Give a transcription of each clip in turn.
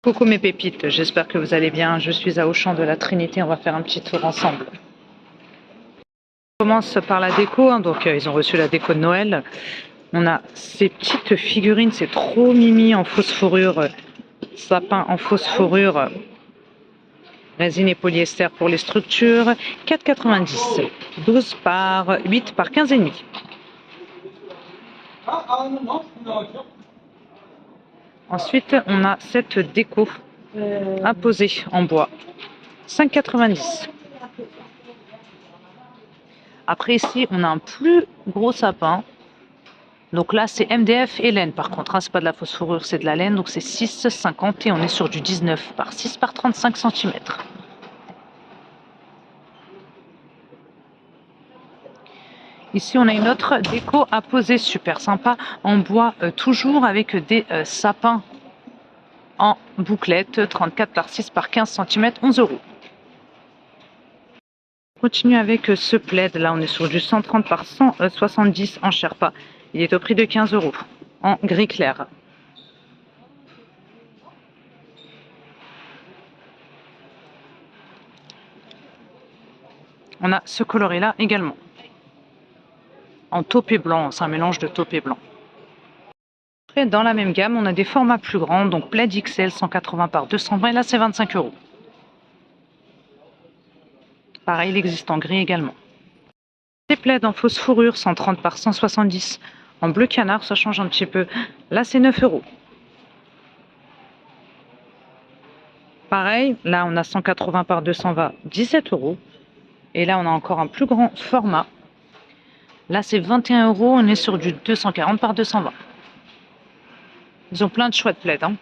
Coucou mes pépites, j'espère que vous allez bien. Je suis à Auchan de la Trinité, on va faire un petit tour ensemble. On commence par la déco, donc ils ont reçu la déco de Noël. On a ces petites figurines, c'est trop mimi en fausse fourrure, sapin en fausse fourrure, résine et polyester pour les structures, 4,90, 12 par 8 par 15,5. Ensuite, on a cette déco imposée en bois, 5,90. Après ici, on a un plus gros sapin. Donc là, c'est MDF et laine par contre. C'est pas de la fausse fourrure, c'est de la laine. Donc c'est 6,50 et on est sur du 19 par 6 par 35 cm. Ici, on a une autre déco à poser super sympa en bois, toujours avec des sapins en bouclette, 34 par 6 par 15 cm, 11 €. On continue avec ce plaid. Là, on est sur du 130 par 170 en Sherpa. Il est au prix de 15 € en gris clair. On a ce coloré là également. En taupe et blanc, c'est un mélange de taupe et blanc. Après, dans la même gamme, on a des formats plus grands, donc plaid XL 180 par 220, et là c'est 25 €. Pareil, il existe en gris également. Des plaids en fausse fourrure 130 par 170, en bleu canard, ça change un petit peu. Là c'est 9 €. Pareil, là on a 180 par 220, 17 €. Et là on a encore un plus grand format. Là c'est 21 €, on est sur du 240 par 220. Ils ont plein de choix de plaids. Bon,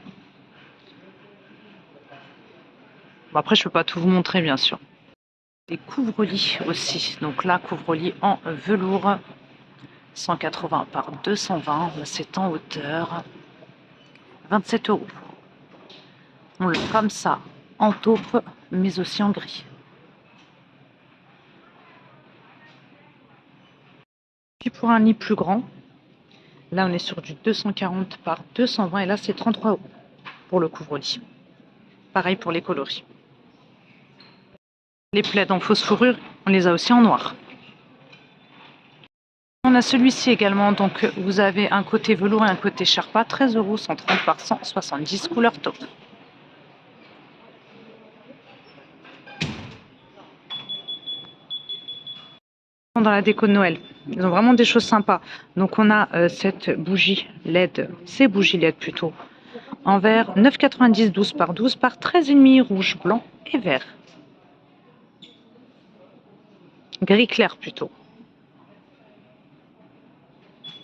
après je peux pas tout vous montrer bien sûr. Des couvre-lits aussi. Donc là, couvre-lit en velours, 180 par 220. C'est en hauteur, 27 €. On l'a comme ça, en taupe, mais aussi en gris. Puis pour un lit plus grand, là on est sur du 240 par 220 et là c'est 33 € pour le couvre-lit. Pareil pour les coloris. Les plaids en fausse fourrure, on les a aussi en noir. On a celui-ci également, donc vous avez un côté velours et un côté Sherpa, 13 €, 130 par 170, couleur taupe. Dans la déco de Noël, ils ont vraiment des choses sympas. Donc on a cette bougie LED, ces bougies LED plutôt, en vert, 9,90, 12 par 12 par 13,5, rouge, blanc et vert. Gris clair plutôt.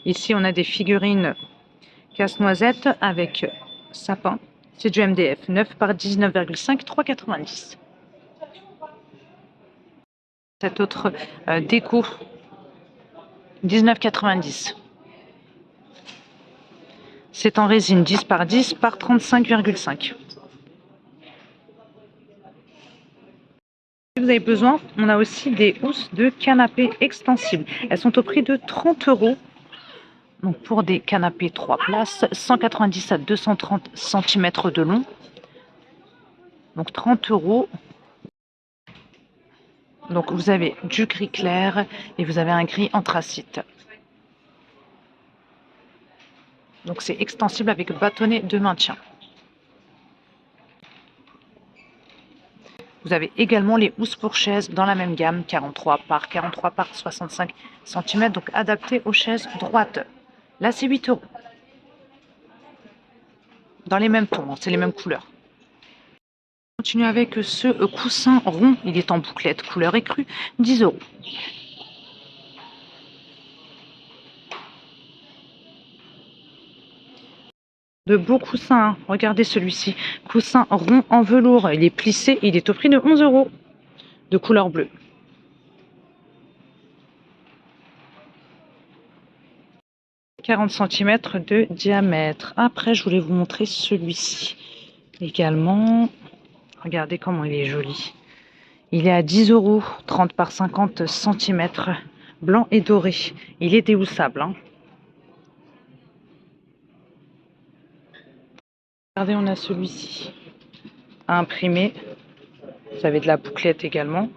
Ici on a des figurines casse-noisette avec sapin. C'est du MDF, 9 par 19,5, 3,90. Cette autre déco, 19,90. C'est en résine, 10 par 10 par 35,5. Si vous avez besoin, on a aussi des housses de canapé extensibles. Elles sont au prix de 30 €. Donc pour des canapés 3 places, 190 à 230 cm de long. Donc 30 €. Donc vous avez du gris clair et vous avez un gris anthracite. Donc c'est extensible avec bâtonnet de maintien. Vous avez également les housses pour chaises dans la même gamme, 43 par 65 cm, donc adaptées aux chaises droites. Là, c'est 8 €. Dans les mêmes tons, c'est les mêmes couleurs. On continue avec ce coussin rond, il est en bouclette, couleur écrue, 10 €. De beaux coussins, hein. Regardez celui-ci, coussin rond en velours, il est plissé, il est au prix de 11 €, de couleur bleue. « 40 cm de diamètre. Après, je voulais vous montrer celui-ci également. Regardez comment il est joli. Il est à 10 €, 30 par 50 cm, blanc et doré. Il est déhoussable, hein. Regardez, on a celui-ci. à imprimer. Vous avez de la bouclette également.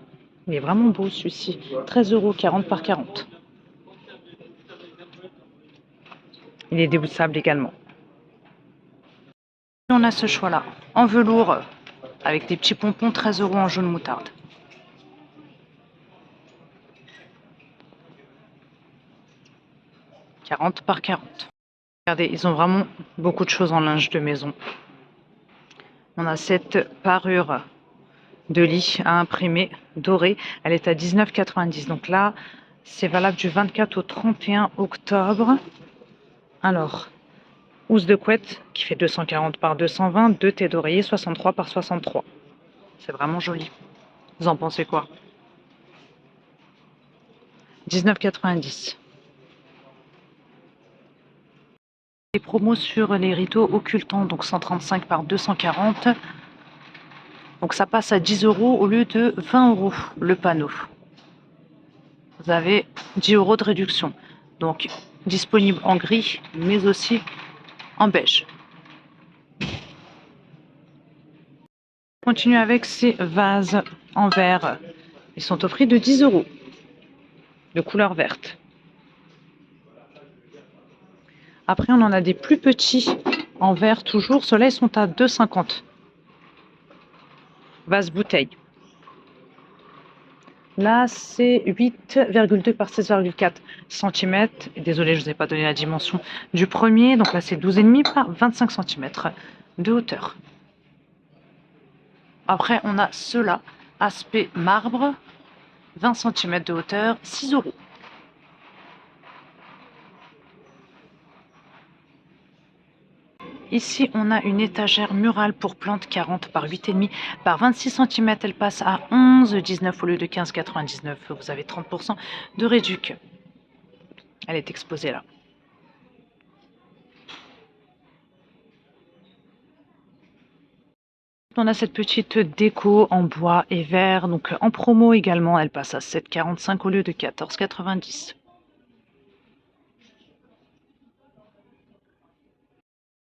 Il est vraiment beau celui-ci. 13 €, 40 par 40. Il est déboussable également. On a ce choix-là, en velours, avec des petits pompons, 13 € en jaune moutarde. « 40 par 40. Regardez, ils ont vraiment beaucoup de choses en linge de maison. On a cette parure de lit à imprimer, dorée. Elle est à 19,90 €. Donc là, c'est valable du 24 au 31 octobre. Alors, housse de couette qui fait 240 par 220, 2 thés d'oreiller 63 par 63. C'est vraiment joli. Vous en pensez quoi? 19,90 €. Les promos sur les rideaux occultants, donc 135 par 240. Donc ça passe à 10 € au lieu de 20 € le panneau. Vous avez 10 € de réduction. Donc disponible en gris, mais aussi en beige. On continue avec ces vases en verre. Ils sont au prix de 10 € de couleur verte. Après, on en a des plus petits en verre toujours. Ceux-là, ils sont à 2,50 €. Vase bouteille. Là, c'est 8,2 par 16,4 cm. Désolée, je ne vous ai pas donné la dimension du premier. Donc là, c'est 12,5 par 25 cm de hauteur. Après, on a ceux-là, aspect marbre, 20 cm de hauteur, 6 €. Ici, on a une étagère murale pour plantes 40 par 8,5 par 26 cm. Elle passe à 11,19 € au lieu de 15,99 €. Vous avez 30% de réduc. Elle est exposée là. On a cette petite déco en bois et verre, donc en promo également. Elle passe à 7,45 € au lieu de 14,90 €.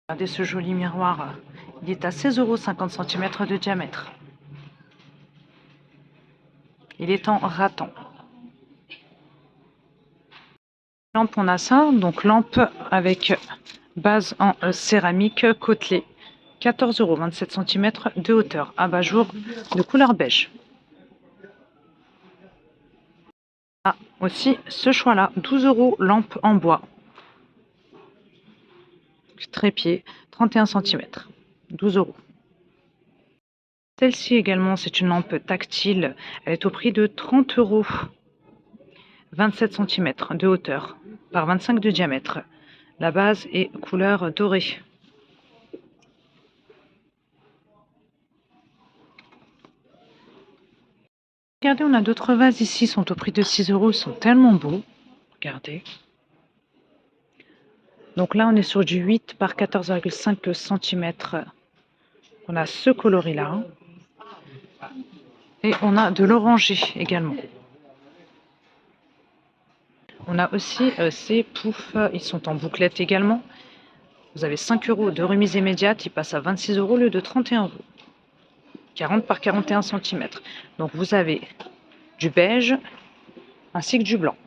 Regardez ce joli miroir. Il est à 16 €, 50 cm de diamètre. Il est en rattan. Lampe, on a ça, donc lampe avec base en céramique côtelée. 14 €, 27 cm de hauteur, abat-jour de couleur beige. Ah, aussi ce choix-là, 12 €, lampe en bois. Trépied, 31 cm, 12 €. Celle-ci également, c'est une lampe tactile. Elle est au prix de 30 €. 27 cm de hauteur par 25 de diamètre. La base est couleur dorée. Regardez, on a d'autres vases ici, sont au prix de 6 €. Ils sont tellement beaux. Regardez. Donc là, on est sur du 8 par 14,5 cm. On a ce coloris-là. Et on a de l'orangé également. On a aussi ces poufs, ils sont en bouclette également. Vous avez 5 € de remise immédiate, ils passent à 26 € au lieu de 31 €. 40 par 41 cm. Donc vous avez du beige ainsi que du blanc.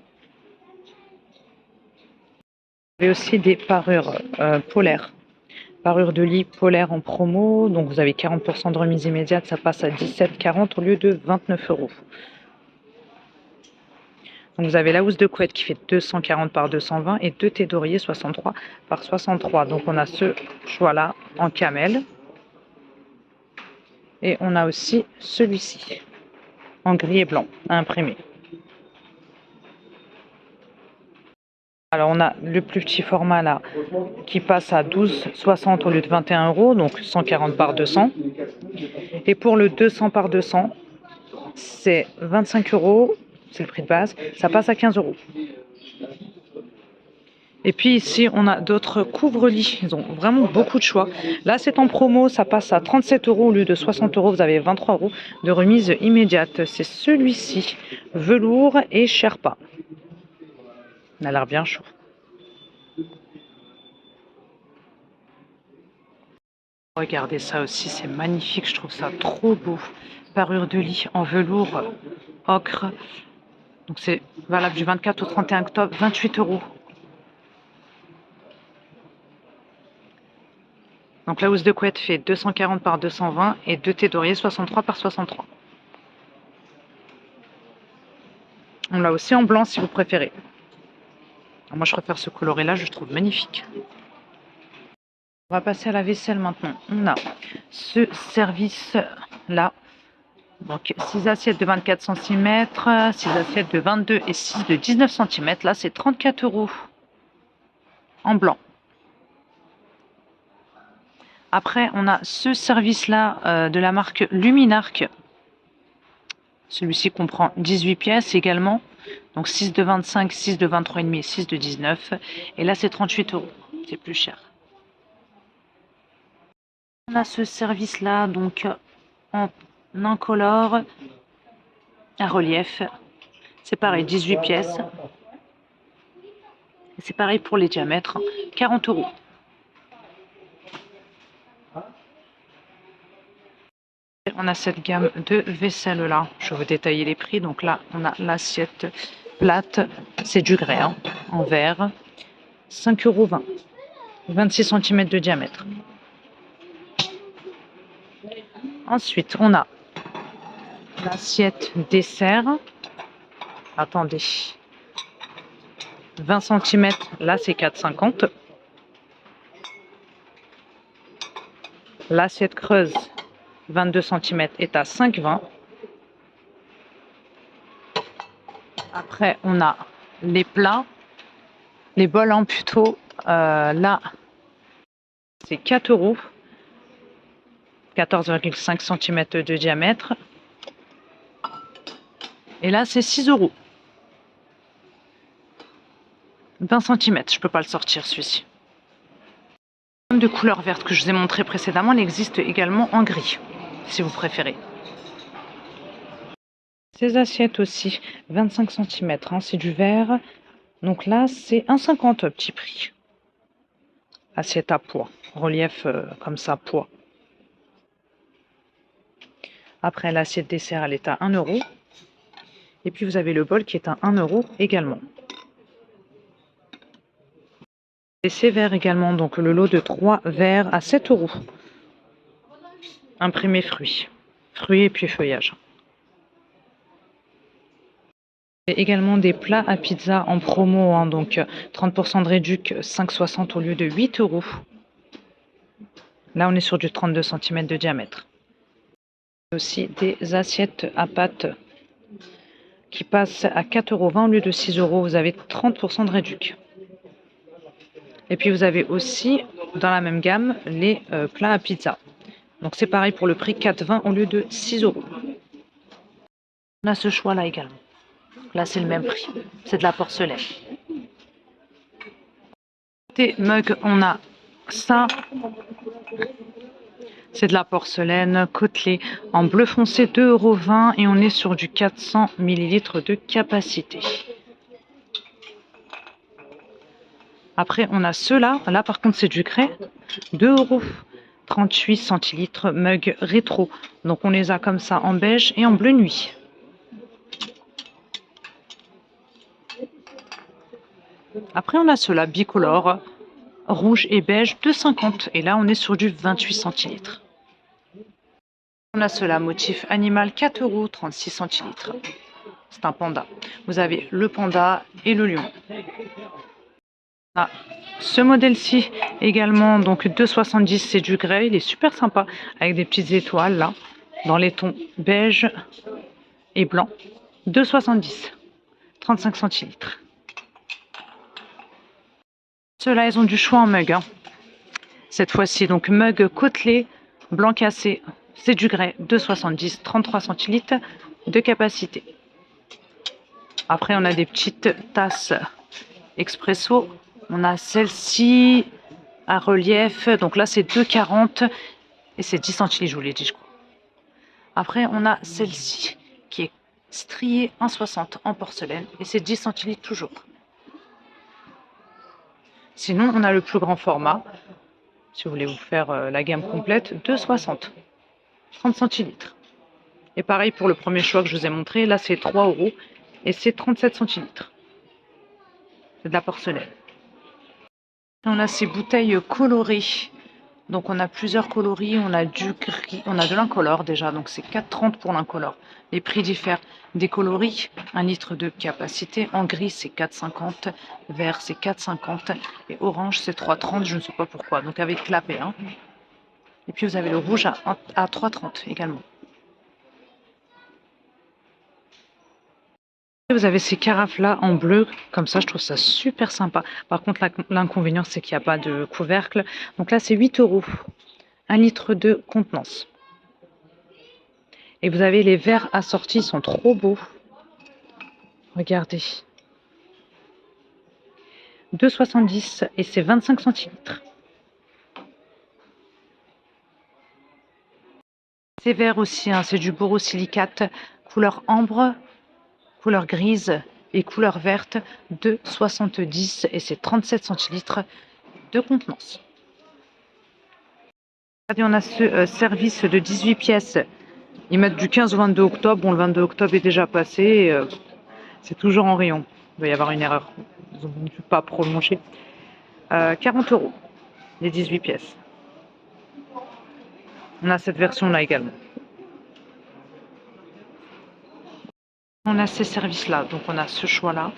Vous avez aussi des parures polaires. Parure de lit polaire en promo, donc vous avez 40% de remise immédiate, ça passe à 17,40 € au lieu de 29 €. Donc vous avez la housse de couette qui fait 240 par 220 et 2 thés d'oreiller 63 par 63. Donc on a ce choix-là en camel. Et on a aussi celui-ci en gris et blanc à imprimer. Alors on a le plus petit format là qui passe à 12,60 € au lieu de 21 €, donc 140 par 200. Et pour le 200 par 200, c'est 25 €, c'est le prix de base, ça passe à 15 €. Et puis ici, on a d'autres couvre-lits. Ils ont vraiment beaucoup de choix. Là, c'est en promo, ça passe à 37 € au lieu de 60 €. Vous avez 23 € de remise immédiate. C'est celui-ci, velours et Sherpa. Il a l'air bien chaud. Regardez ça aussi, c'est magnifique, je trouve ça trop beau. Parure de lit en velours ocre. Donc c'est valable du 24 au 31 octobre, 28 euros. Donc la housse de couette fait 240 par 220 et 2 thés d'oreiller 63 par 63. On l'a aussi en blanc si vous préférez. Alors moi je préfère ce coloris là, je le trouve magnifique. On va passer à la vaisselle maintenant. On a ce service là. Donc 6 assiettes de 24 cm, 6 assiettes de 22 et 6 de 19 cm. Là c'est 34 euros en blanc. Après on a ce service là de la marque Luminarc. Celui-ci comprend 18 pièces également. Donc 6 de 25, 6 de 23,5 et 6 de 19. Et là c'est 38 euros. C'est plus cher. On a ce service là donc en incolore à relief. C'est pareil, 18 pièces. C'est pareil pour les diamètres, 40 euros. On a cette gamme de vaisselle là. Je vais vous détailler les prix. Donc là, on a l'assiette plate. C'est du grès hein, en verre. 5,20 euros. 26 cm de diamètre. Ensuite, on a l'assiette dessert. Attendez. 20 cm, là c'est 4,50. L'assiette creuse 22 cm est à 5,20. Après, on a les plats, les bols en plutôt. Là, c'est 4 euros. 14,5 cm de diamètre. Et là, c'est 6 euros. 20 cm, je ne peux pas le sortir celui-ci. De couleur verte que je vous ai montré précédemment, elle existe également en gris, si vous préférez. Ces assiettes aussi, 25 cm, hein, c'est du verre. Donc là, c'est 1,50 petit prix. Assiette à poids, relief comme ça, poids. Après, l'assiette dessert, elle est à 1 euro. Et puis, vous avez le bol qui est à 1 euro également. Et ces verres également, donc le lot de 3 verres à 7 euros. Imprimé fruits. Fruits et puis feuillage. Et également des plats à pizza en promo, hein, donc 30% de réduc, 5,60 au lieu de 8 euros. Là, on est sur du 32 cm de diamètre. Aussi des assiettes à pâte qui passent à 4,20 € au lieu de 6 euros. Vous avez 30% de réduc. Et puis vous avez aussi dans la même gamme les plats à pizza. Donc c'est pareil pour le prix, 4,20 € au lieu de 6 euros. On a ce choix là également. Là c'est le même prix, c'est de la porcelaine. Côté mug, on a ça. C'est de la porcelaine côtelée en bleu foncé, 2,20 € et on est sur du 400 ml de capacité. Après, on a ceux-là. Là, par contre, c'est du grès. 2,38 € centilitres, mug rétro. Donc, on les a comme ça en beige et en bleu nuit. Après, on a ceux-là bicolore, rouge et beige, 2,50 €. Et là, on est sur du 28 centilitres. On a ceux-là motif animal, 4 €, 36 centilitres. C'est un panda. Vous avez le panda et le lion. Ah, ce modèle-ci également, donc 2,70 €, c'est du grès, il est super sympa avec des petites étoiles là, dans les tons beige et blanc. 2,70 €, 35 centilitres. Ceux-là, ils ont du choix en mug. Hein. Cette fois-ci, donc mug côtelé, blanc cassé, c'est du grès, 2,70 €, 33 centilitres de capacité. Après, on a des petites tasses expresso. On a celle-ci à relief. Donc là, c'est 2,40 € et c'est 10 centilitres, je vous l'ai dit, je crois. Après, on a celle-ci qui est striée 1,60 € en porcelaine et c'est 10 centilitres toujours. Sinon, on a le plus grand format. Si vous voulez vous faire la gamme complète, 2,60 €, 30 centilitres. Et pareil pour le premier choix que je vous ai montré, là c'est 3 € et c'est 37 centilitres. C'est de la porcelaine. On a ces bouteilles colorées. Donc on a plusieurs coloris, on a du gris, on a de l'incolore déjà, donc c'est 4,30 € pour l'incolore. Les prix diffèrent des coloris, 1 litre de capacité, en gris c'est 4,50 €, vert c'est 4,50 € et orange c'est 3,30 €, je ne sais pas pourquoi, donc avec clapet. Hein. Et puis vous avez le rouge à 3,30 € également. Vous avez ces carafes-là en bleu, comme ça, je trouve ça super sympa. Par contre, l'inconvénient, c'est qu'il n'y a pas de couvercle. Donc là, c'est 8 €, 1 litre de contenance. Et vous avez les verres assortis, ils sont trop beaux. Regardez. 2,70 € et c'est 25 centilitres. Ces verres aussi, hein, c'est du borosilicate, couleur ambre, couleur grise et couleur verte, 2,70 € et c'est 37 centilitres de contenance. Regardez, on a ce service de 18 pièces. Ils mettent du 15 au 22 octobre. Bon, le 22 octobre est déjà passé. C'est toujours en rayon. Il doit y avoir une erreur. Ils n'ont dû pas prolonger. 40 € les 18 pièces. On a cette version-là également. On a ces services-là. Donc, on a ce choix-là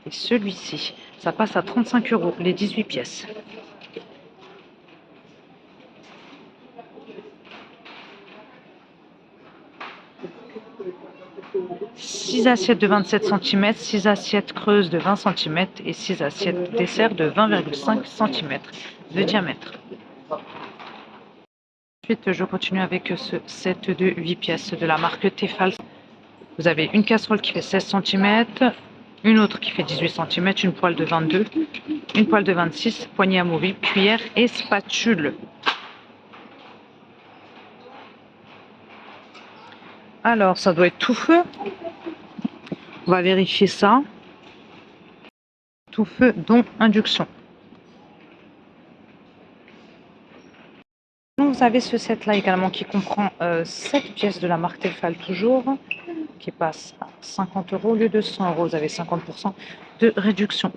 et celui-ci. Ça passe à 35 € les 18 pièces. Six assiettes de 27 cm, 6 assiettes creuses de 20 cm et 6 assiettes dessert de 20,5 cm de diamètre. Ensuite, je continue avec ce set de 8 pièces de la marque Tefal. Vous avez une casserole qui fait 16 cm, une autre qui fait 18 cm, une poêle de 22, une poêle de 26, poignée amovible, cuillère et spatule. Alors, ça doit être tout feu. On va vérifier ça. Tout feu, dont induction. Donc, vous avez ce set-là également qui comprend 7 pièces de la marque Tefal toujours, qui passe à 50 € au lieu de 100 €. Vous avez 50% de réduction.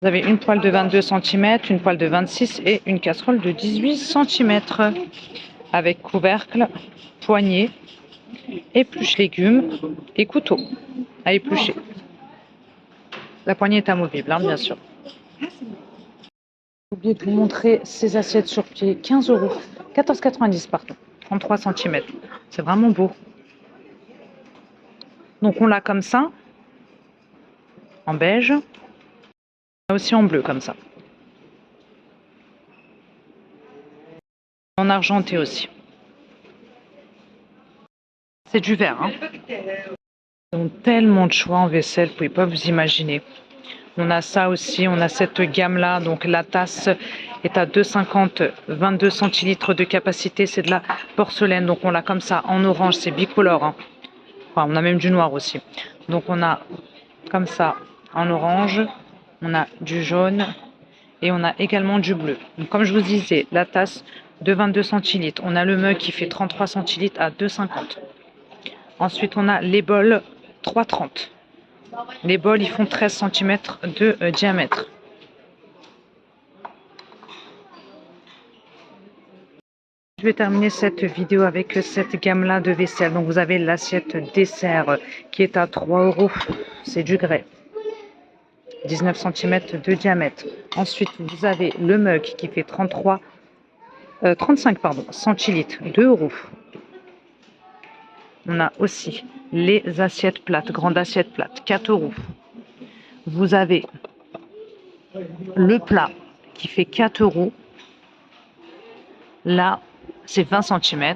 Vous avez une poêle de 22 cm, une poêle de 26 et une casserole de 18 cm avec couvercle, poignée, épluche légumes et couteau à éplucher. La poignée est amovible, hein, bien sûr. J'ai oublié de vous montrer ces assiettes sur pied, 15 €, 14,90 €, pardon, 33 cm. C'est vraiment beau. Donc on l'a comme ça, en beige. Aussi en bleu comme ça. En argenté aussi. C'est du verre. Hein. Ils ont tellement de choix en vaisselle, vous ne pouvez pas vous imaginer. On a ça aussi, on a cette gamme-là. Donc la tasse est à 2,50 €, 22 centilitres de capacité. C'est de la porcelaine. Donc on l'a comme ça en orange, c'est bicolore. Hein. Enfin, on a même du noir aussi. Donc on a comme ça en orange. On a du jaune et on a également du bleu. Donc, comme je vous disais, la tasse de 22 centilitres. On a le mug qui fait 33 centilitres à 2,50 €. Ensuite, on a les bols 3,30 €. Les bols, ils font 13 cm de diamètre. Je vais terminer cette vidéo avec cette gamme-là de vaisselle. Donc, vous avez l'assiette dessert qui est à 3 €. C'est du grès. 19 cm de diamètre. Ensuite, vous avez le mug qui fait 35 centilitres, 2 €. On a aussi les assiettes plates, grandes assiettes plates, 4 €. Vous avez le plat qui fait 4 €. Là, c'est 20 cm.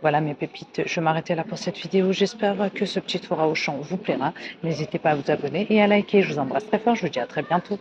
Voilà mes pépites, je vais m'arrêter là pour cette vidéo. J'espère que ce petit tour à Auchan vous plaira. N'hésitez pas à vous abonner et à liker. Je vous embrasse très fort. Je vous dis à très bientôt.